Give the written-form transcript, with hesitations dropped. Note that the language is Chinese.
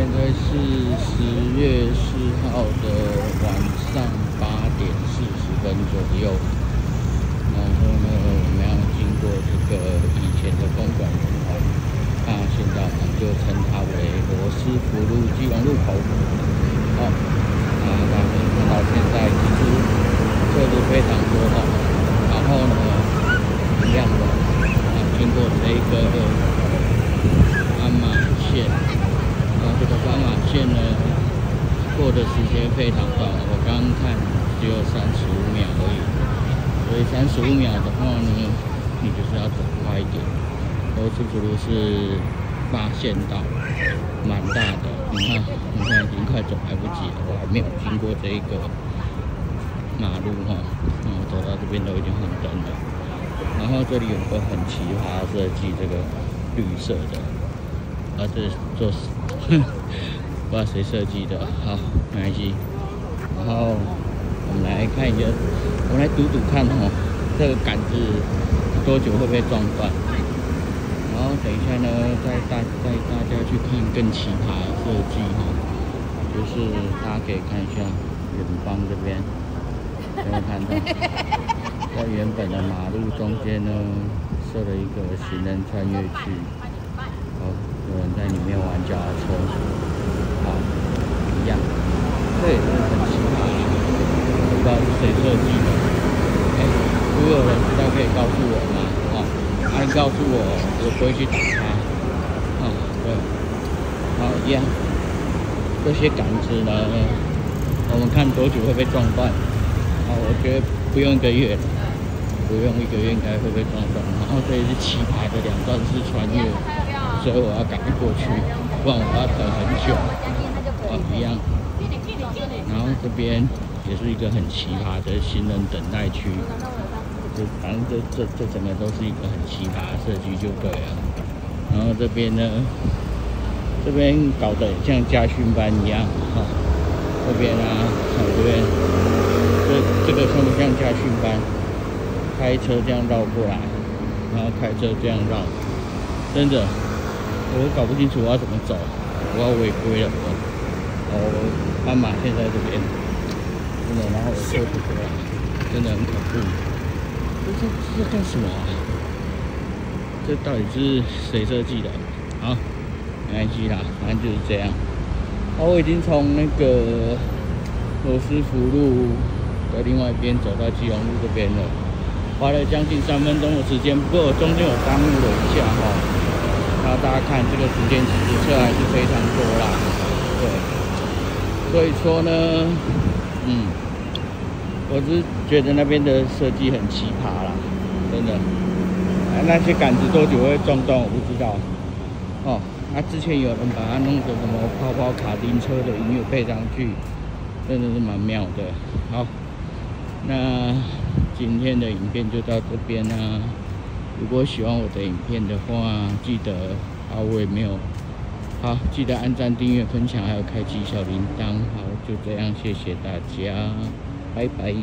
现在是10月4号的晚上8点40分左右。然后呢，我们要经过这个以前的公馆圆环，那现在我们就称它为罗斯福路基隆路口。好，那大家可以看到现在其实车子非常多哈。然后呢，一样的，经过这个斑马线。这个斑马线呢，过的时间非常短，我刚刚看只有35秒而已，所以35秒的话呢，你就是要走快一点。罗斯福路是8线道，蛮大的，你看已经快走来不及了，我还没有经过这一个马路哈，我走到这边都已经红灯了。然后这里有个很奇葩设计，这个绿色的。这做不知道谁设计的，好，没关系。然后我们来看一下，我们来赌看哦，这个杆子多久会被撞断？然后等一下呢，带大家去看更奇葩的设计哈，就是大家可以看一下远方这边，有没有看到？在原本的马路中间呢，设了一个行人穿越区。好，有人在里面玩脚踏车，好，一样，这也是很奇葩，不知道是谁设计的。如果有人知道可以告诉我吗？你告诉我，我不会去打他。对，好，一样，这些杆子呢，我们看多久会被撞断。我觉得不用1个月，不用1个月应该会被撞断。然后这里是奇葩的2段式穿越。所以我要赶快过去，不然我要等很久。一样。然后这边也是一个很奇葩的行人等待区，反正这整个都是一个很奇葩的设计就对了。然后这边呢，这边搞得像驾训班一样，这边啊，这边，这个像不像驾训班？开车这样绕过来，然后开车这样绕，真的。我搞不清楚我要怎么走，我要违规了。斑马线在这边，真的，然后我车子过来，真的很恐怖。这干什么啊？这到底是谁设计的？好，没关系啦，反正就是这样。我已经从那个罗斯福路的另外一边走到基隆路这边了，花了将近3分钟的时间，不过我中间有耽误了一下哈。然后大家看这个时间，其实车还是非常多啦，对，所以说呢，我是觉得那边的设计很奇葩啦，真的，那些杆子多久会撞断我不知道，之前有人把它弄成什么泡泡卡丁车的音乐配上去，真的是蛮妙的。好，那今天的影片就到这边啦。如果喜欢我的影片的话，记得我也没有记得按赞、订阅、分享，还有开启小铃铛。好，就这样，谢谢大家，拜拜。